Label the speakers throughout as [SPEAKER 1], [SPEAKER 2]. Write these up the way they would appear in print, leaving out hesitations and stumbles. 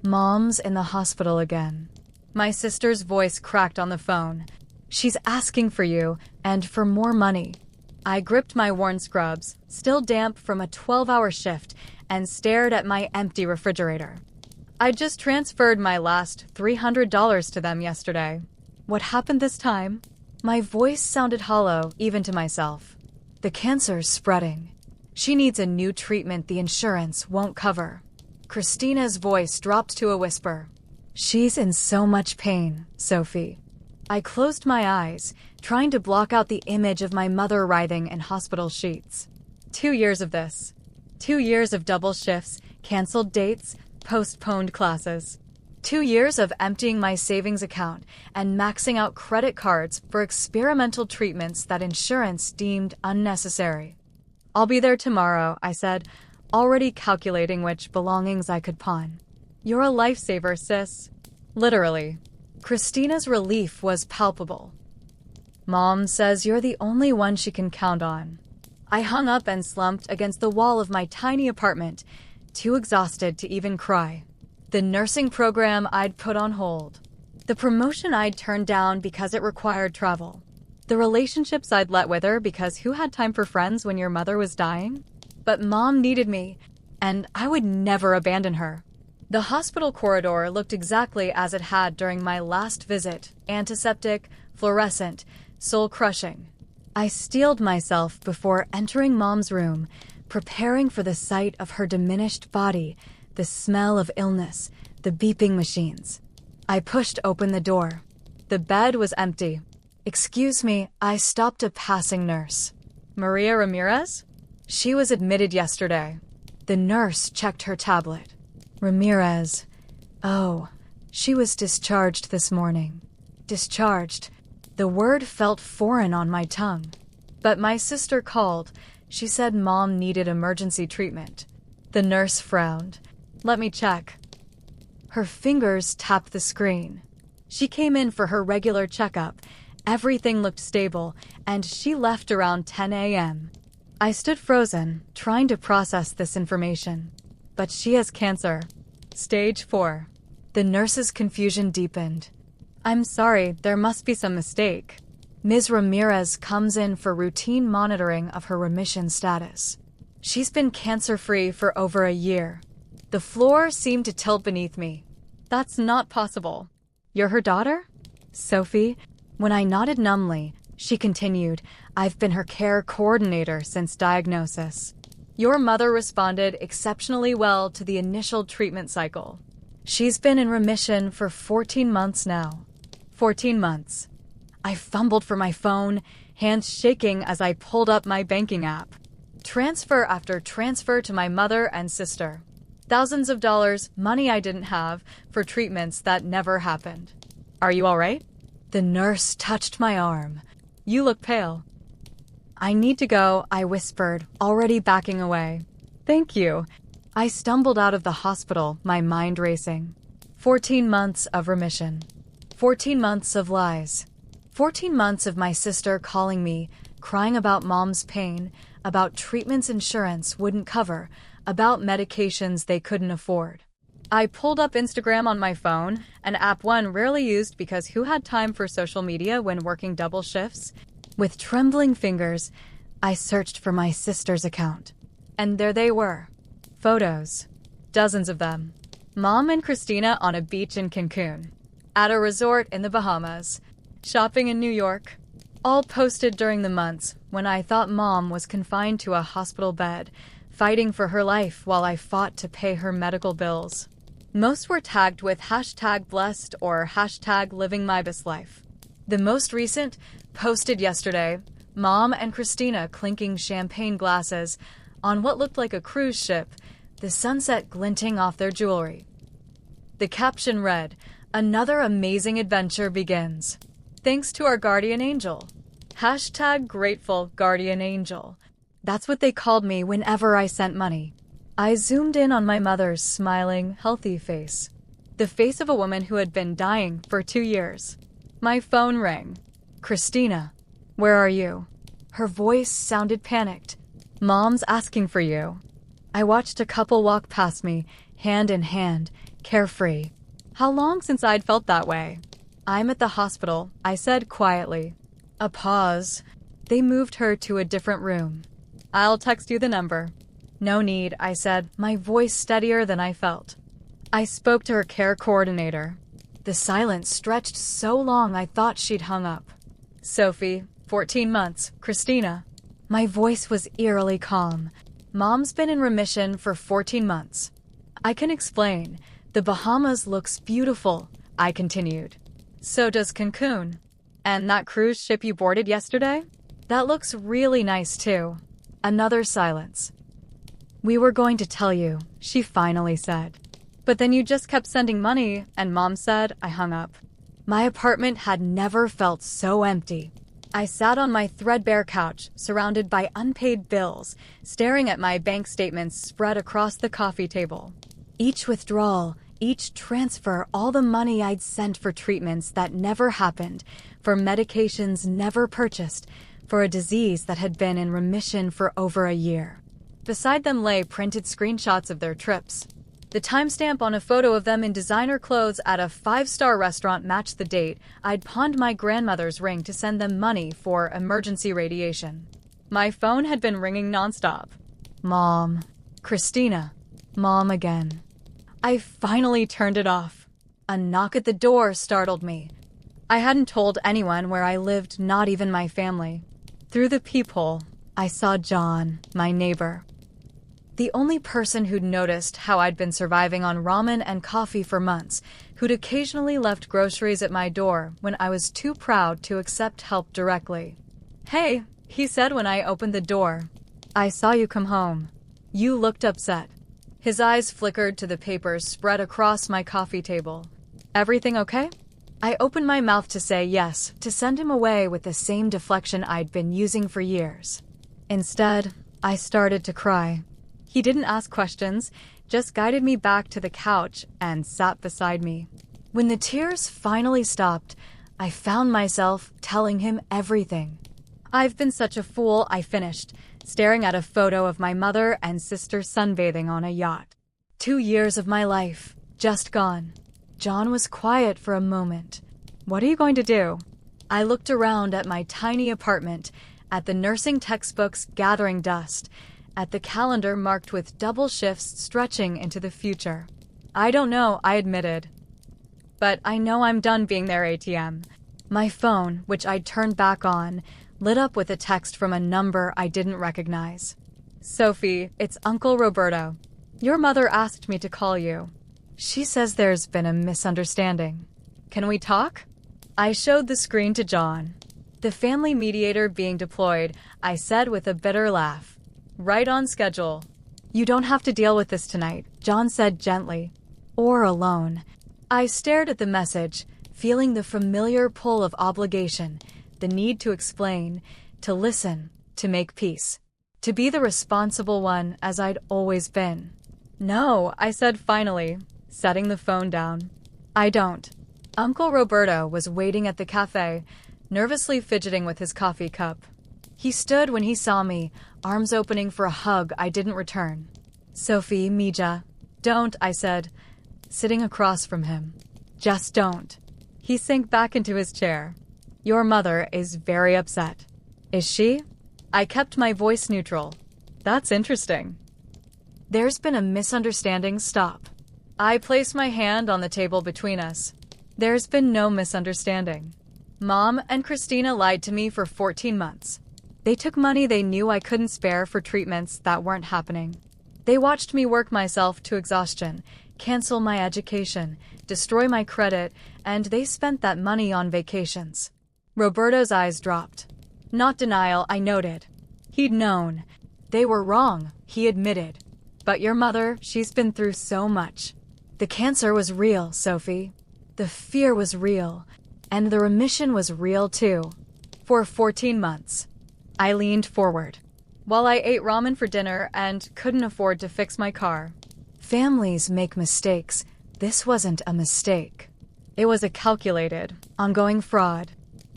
[SPEAKER 1] Mom's in the hospital again. My sister's voice cracked on the phone. She's asking for you, and for more money. I gripped my worn scrubs, still damp from a 12-hour shift, and stared at my empty refrigerator. I just transferred my last $300 to them yesterday. What happened this time? My voice sounded hollow, even to myself. The cancer's spreading. She needs a new treatment the insurance won't cover. Christina's voice dropped to a whisper. She's in so much pain, Sophie. I closed my eyes, trying to block out the image of my mother writhing in hospital sheets. 2 years of this. 2 years of double shifts, canceled dates, postponed classes. 2 years of emptying my savings account and maxing out credit cards for experimental treatments that insurance deemed unnecessary. I'll be there tomorrow, I said, already calculating which belongings I could pawn. You're a lifesaver, sis. Literally. Christina's relief was palpable. Mom says you're the only one she can count on. I hung up and slumped against the wall of my tiny apartment, too exhausted to even cry. The nursing program I'd put on hold. The promotion I'd turned down because it required travel. The relationships I'd let wither because who had time for friends when your mother was dying? But Mom needed me, and I would never abandon her. The hospital corridor looked exactly as it had during my last visit, antiseptic, fluorescent, soul-crushing. I steeled myself before entering Mom's room, preparing for the sight of her diminished body, the smell of illness, the beeping machines. I pushed open the door. The bed was empty. Excuse me, I stopped a passing nurse. Maria Ramirez? She was admitted yesterday. The nurse checked her tablet. Ramirez. Oh, she was discharged this morning. Discharged. The word felt foreign on my tongue. But my sister called. She said Mom needed emergency treatment. The nurse frowned. Let me check. Her fingers tapped the screen. She came in for her regular checkup. Everything looked stable, and she left around 10 a.m. I stood frozen, trying to process this information. But she has cancer. Stage 4. The nurse's confusion deepened. I'm sorry, there must be some mistake. Ms. Ramirez comes in for routine monitoring of her remission status. She's been cancer-free for over a year. The floor seemed to tilt beneath me. That's not possible. You're her daughter? Sophie? When I nodded numbly, she continued, I've been her care coordinator since diagnosis. Your mother responded exceptionally well to the initial treatment cycle. She's been in remission for 14 months now. 14 months. I fumbled for my phone, hands shaking as I pulled up my banking app. Transfer after transfer to my mother and sister. Thousands of dollars, money I didn't have, for treatments that never happened. Are you all right? The nurse touched my arm. You look pale. I need to go, I whispered, already backing away. Thank you. I stumbled out of the hospital, my mind racing. 14 months of remission. 14 months of lies. 14 months of my sister calling me, crying about Mom's pain, about treatments insurance wouldn't cover, about medications they couldn't afford. I pulled up Instagram on my phone, an app one rarely used because who had time for social media when working double shifts? With trembling fingers, I searched for my sister's account. And there they were. Photos. Dozens of them. Mom and Christina on a beach in Cancun. At a resort in the Bahamas. Shopping in New York. All posted during the months when I thought Mom was confined to a hospital bed, fighting for her life while I fought to pay her medical bills. Most were tagged with #blessed or #livingmybestlife. The most recent, posted yesterday, Mom and Christina clinking champagne glasses on what looked like a cruise ship, the sunset glinting off their jewelry. The caption read, Another amazing adventure begins. Thanks to our guardian angel. #grateful guardian angel. That's what they called me whenever I sent money. I zoomed in on my mother's smiling, healthy face. The face of a woman who had been dying for 2 years. My phone rang. Christina, where are you? Her voice sounded panicked. Mom's asking for you. I watched a couple walk past me, hand in hand, carefree. How long since I'd felt that way? I'm at the hospital, I said quietly. A pause. They moved her to a different room. I'll text you the number. No need, I said, my voice steadier than I felt. I spoke to her care coordinator. The silence stretched so long I thought she'd hung up. Sophie, 14 months, Christina. My voice was eerily calm. Mom's been in remission for 14 months. I can explain. The Bahamas looks beautiful, I continued. So does Cancun. And that cruise ship you boarded yesterday? That looks really nice too. Another silence. We were going to tell you, she finally said. But then you just kept sending money, and Mom said I hung up. My apartment had never felt so empty. I sat on my threadbare couch, surrounded by unpaid bills, staring at my bank statements spread across the coffee table. Each withdrawal, each transfer, all the money I'd sent for treatments that never happened, for medications never purchased, for a disease that had been in remission for over a year. Beside them lay printed screenshots of their trips. The timestamp on a photo of them in designer clothes at a 5-star restaurant matched the date I'd pawned my grandmother's ring to send them money for emergency radiation. My phone had been ringing nonstop. Mom. Christina. Mom again. I finally turned it off. A knock at the door startled me. I hadn't told anyone where I lived, not even my family. Through the peephole, I saw John, my neighbor. The only person who'd noticed how I'd been surviving on ramen and coffee for months, who'd occasionally left groceries at my door when I was too proud to accept help directly. Hey, he said when I opened the door. I saw you come home. You looked upset. His eyes flickered to the papers spread across my coffee table. Everything okay? I opened my mouth to say yes, to send him away with the same deflection I'd been using for years. Instead, I started to cry. He didn't ask questions, just guided me back to the couch and sat beside me. When the tears finally stopped, I found myself telling him everything. I've been such a fool, I finished, staring at a photo of my mother and sister sunbathing on a yacht. 2 years of my life, just gone. John was quiet for a moment. What are you going to do? I looked around at my tiny apartment, at the nursing textbooks gathering dust, at the calendar marked with double shifts stretching into the future. I don't know, I admitted. But I know I'm done being their ATM. My phone, which I'd turned back on, lit up with a text from a number I didn't recognize. Sophie, it's Uncle Roberto. Your mother asked me to call you. She says there's been a misunderstanding. Can we talk? I showed the screen to John. The family mediator being deployed, I said with a bitter laugh. Right on schedule. You don't have to deal with this tonight, John said gently. Or alone. I stared at the message, feeling the familiar pull of obligation, the need to explain, to listen, to make peace. To be the responsible one as I'd always been. No, I said finally, setting the phone down. I don't. Uncle Roberto was waiting at the cafe, nervously fidgeting with his coffee cup. He stood when he saw me, arms opening for a hug I didn't return. Sophie, Mija. Don't, I said, sitting across from him. Just don't. He sank back into his chair. Your mother is very upset. Is she? I kept my voice neutral. That's interesting. There's been a misunderstanding, stop. I placed my hand on the table between us. There's been no misunderstanding. Mom and Christina lied to me for 14 months. They took money they knew I couldn't spare for treatments that weren't happening. They watched me work myself to exhaustion, cancel my education, destroy my credit, and they spent that money on vacations. Roberto's eyes dropped. Not denial, I noted. He'd known. They were wrong, he admitted. But your mother, she's been through so much. The cancer was real, Sophie. The fear was real. And the remission was real too. For 14 months. I leaned forward. While I ate ramen for dinner and couldn't afford to fix my car. Families make mistakes. This wasn't a mistake. It was a calculated, ongoing fraud.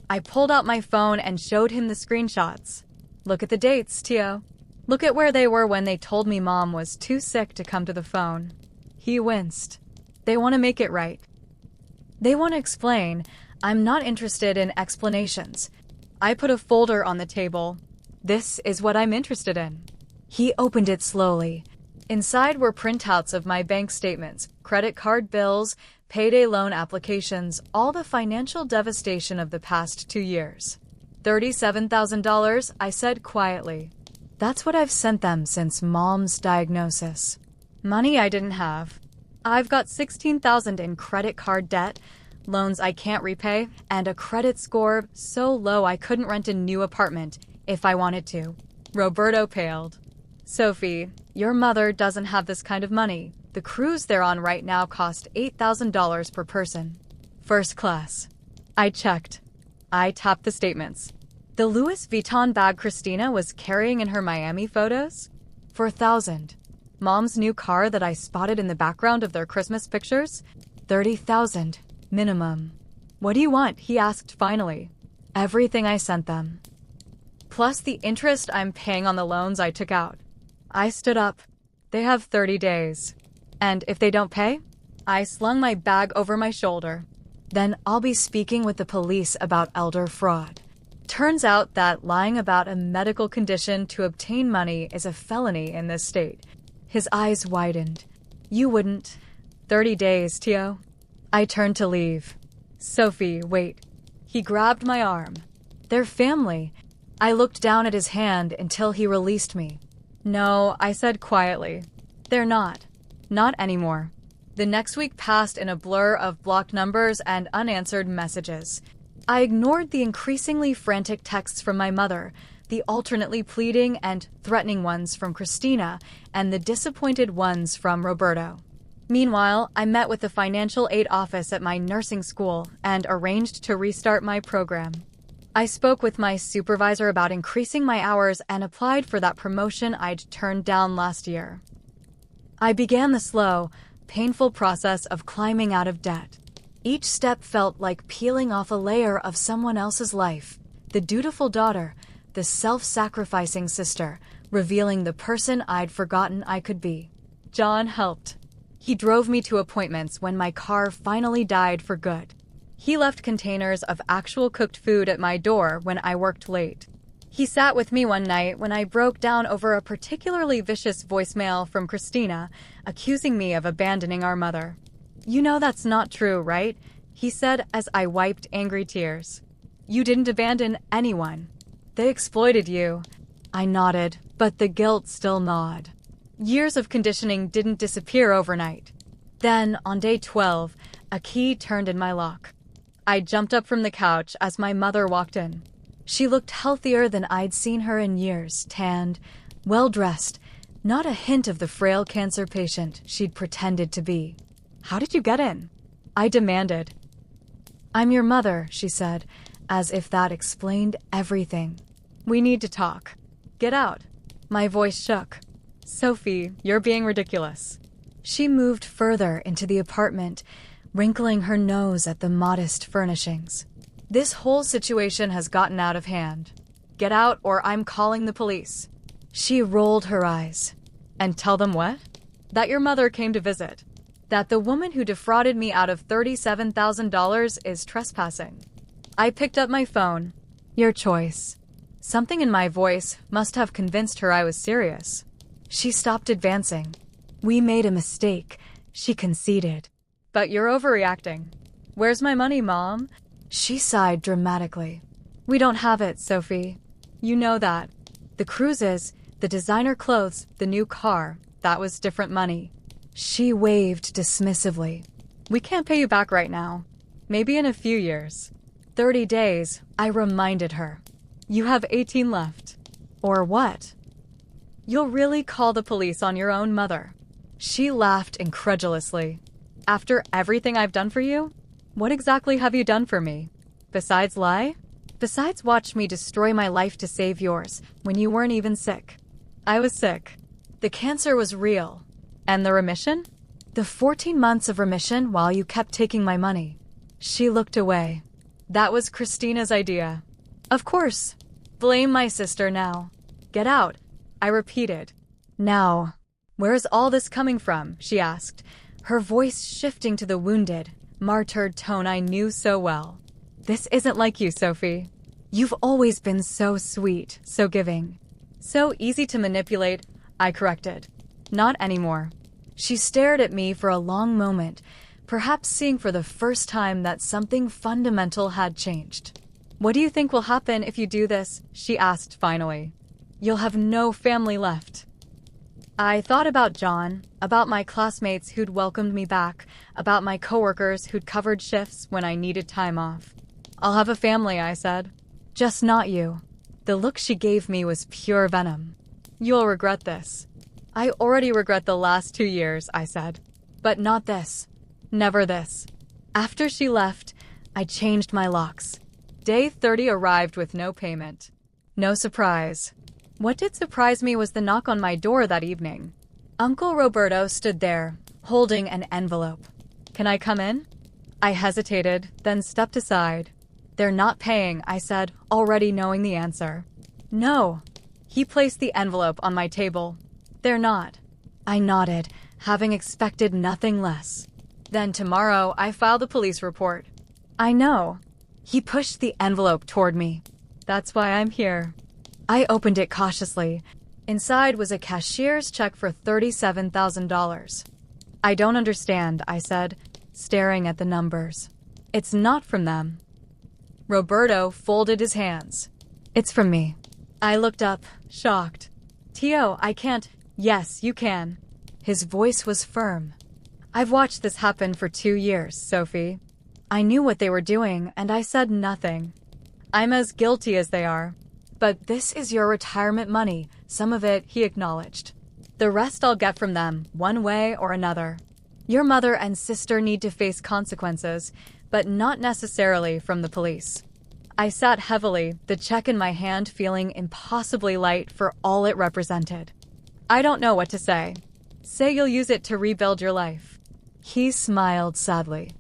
[SPEAKER 1] I pulled out my phone and showed him the screenshots. Look at the dates, Tio. Look at where they were when they told me Mom was too sick to come to the phone. He winced. They want to make it right. They want to explain. I'm not interested in explanations. I put a folder on the table. This is what I'm interested in. He opened it slowly. Inside were printouts of my bank statements, credit card bills, payday loan applications, all the financial devastation of the past 2 years. $37,000, I said quietly. That's what I've sent them since Mom's diagnosis. Money I didn't have. I've got $16,000 in credit card debt, loans I can't repay, and a credit score so low I couldn't rent a new apartment if I wanted to. Roberto paled. Sophie, your mother doesn't have this kind of money. The cruise they're on right now cost $8,000 per person. First class. I checked. I tapped the statements. The Louis Vuitton bag Christina was carrying in her Miami photos? $4,000. Mom's new car that I spotted in the background of their Christmas pictures? $30,000. Minimum. What do you want? He asked finally. Everything I sent them. Plus the interest I'm paying on the loans I took out. I stood up. They have 30 days. And if they don't pay? I slung my bag over my shoulder. Then I'll be speaking with the police about elder fraud. Turns out that lying about a medical condition to obtain money is a felony in this state. His eyes widened. You wouldn't. 30 days, Tio. I turned to leave. Sophie, wait. He grabbed my arm. They're family. I looked down at his hand until he released me. No, I said quietly. They're not. Not anymore. The next week passed in a blur of blocked numbers and unanswered messages. I ignored the increasingly frantic texts from my mother, the alternately pleading and threatening ones from Christina, and the disappointed ones from Roberto. Meanwhile, I met with the financial aid office at my nursing school and arranged to restart my program. I spoke with my supervisor about increasing my hours and applied for that promotion I'd turned down last year. I began the slow, painful process of climbing out of debt. Each step felt like peeling off a layer of someone else's life, the dutiful daughter, the self-sacrificing sister, revealing the person I'd forgotten I could be. John helped. He drove me to appointments when my car finally died for good. He left containers of actual cooked food at my door when I worked late. He sat with me one night when I broke down over a particularly vicious voicemail from Christina, accusing me of abandoning our mother. You know that's not true, right? He said as I wiped angry tears. You didn't abandon anyone. They exploited you. I nodded, but the guilt still gnawed. Years of conditioning didn't disappear overnight. Then, on day 12, a key turned in my lock. I jumped up from the couch as my mother walked in. She looked healthier than I'd seen her in years, tanned, well-dressed, not a hint of the frail cancer patient she'd pretended to be. How did you get in? I demanded. I'm your mother, she said, as if that explained everything. We need to talk. Get out. My voice shook. Sophie, you're being ridiculous. She moved further into the apartment, wrinkling her nose at the modest furnishings. This whole situation has gotten out of hand. Get out or I'm calling the police. She rolled her eyes. And tell them what? That your mother came to visit. That the woman who defrauded me out of $37,000 is trespassing. I picked up my phone. Your choice. Something in my voice must have convinced her I was serious. She stopped advancing. We made a mistake, she conceded. But you're overreacting. Where's my money, Mom? She sighed dramatically. We don't have it, Sophie. You know that. The cruises, the designer clothes, the new car, that was different money. She waved dismissively. We can't pay you back right now. Maybe in a few years. 30 days, I reminded her. You have 18 left. Or what? You'll really call the police on your own mother. She laughed incredulously. After everything I've done for you? What exactly have you done for me? Besides lie? Besides watch me destroy my life to save yours when you weren't even sick. I was sick. The cancer was real. And the remission? The 14 months of remission while you kept taking my money. She looked away. That was Christina's idea. Of course. Blame my sister now. Get out. I repeated. Now. Where's all this coming from? She asked, her voice shifting to the wounded, martyred tone I knew so well. This isn't like you, Sophie. You've always been so sweet, so giving. So easy to manipulate, I corrected. Not anymore. She stared at me for a long moment, perhaps seeing for the first time that something fundamental had changed. What do you think will happen if you do this? She asked finally. You'll have no family left. I thought about John, about my classmates who'd welcomed me back, about my coworkers who'd covered shifts when I needed time off. I'll have a family, I said. Just not you. The look she gave me was pure venom. You'll regret this. I already regret the last 2 years, I said. But not this. Never this. After she left, I changed my locks. Day 30 arrived with no payment. No surprise. What did surprise me was the knock on my door that evening. Uncle Roberto stood there, holding an envelope. Can I come in? I hesitated, then stepped aside. They're not paying, I said, already knowing the answer. No. He placed the envelope on my table. They're not. I nodded, having expected nothing less. Then tomorrow, I filed a police report. I know. He pushed the envelope toward me. That's why I'm here. I opened it cautiously. Inside was a cashier's check for $37,000. I don't understand, I said, staring at the numbers. It's not from them. Roberto folded his hands. It's from me. I looked up, shocked. Tio, I can't. Yes, you can. His voice was firm. I've watched this happen for 2 years, Sophie. I knew what they were doing, and I said nothing. I'm as guilty as they are. But this is your retirement money. Some of it, he acknowledged. The rest I'll get from them, one way or another. Your mother and sister need to face consequences, but not necessarily from the police. I sat heavily, the check in my hand feeling impossibly light for all it represented. I don't know what to say. Say you'll use it to rebuild your life. He smiled sadly.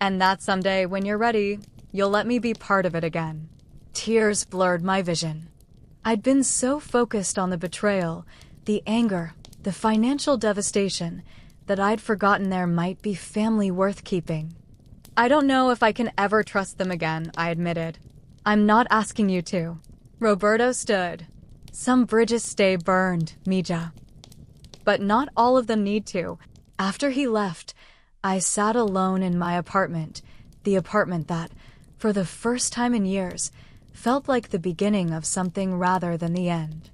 [SPEAKER 1] And that someday, when you're ready, you'll let me be part of it again. Tears blurred my vision. I'd been so focused on the betrayal, the anger, the financial devastation, that I'd forgotten there might be family worth keeping. I don't know if I can ever trust them again, I admitted. I'm not asking you to. Roberto stood. Some bridges stay burned, Mija. But not all of them need to. After he left, I sat alone in my apartment, the apartment that, for the first time in years, felt like the beginning of something rather than the end.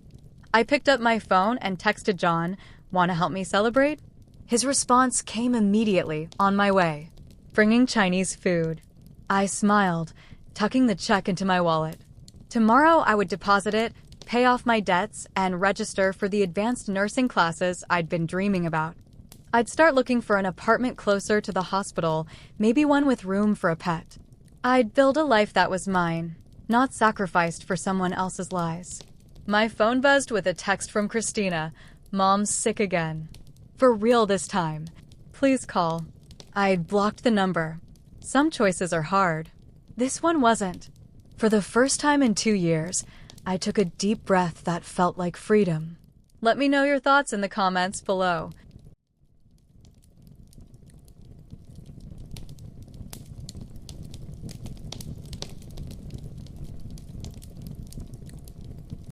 [SPEAKER 1] I picked up my phone and texted John, "Want to help me celebrate?" His response came immediately, on my way, bringing Chinese food. I smiled, tucking the check into my wallet. Tomorrow I would deposit it, pay off my debts, and register for the advanced nursing classes I'd been dreaming about. I'd start looking for an apartment closer to the hospital, maybe one with room for a pet. I'd build a life that was mine, not sacrificed for someone else's lies. My phone buzzed with a text from Christina. Mom's sick again. For real this time. Please call. I'd blocked the number. Some choices are hard. This one wasn't. For the first time in 2 years, I took a deep breath that felt like freedom. Let me know your thoughts in the comments below.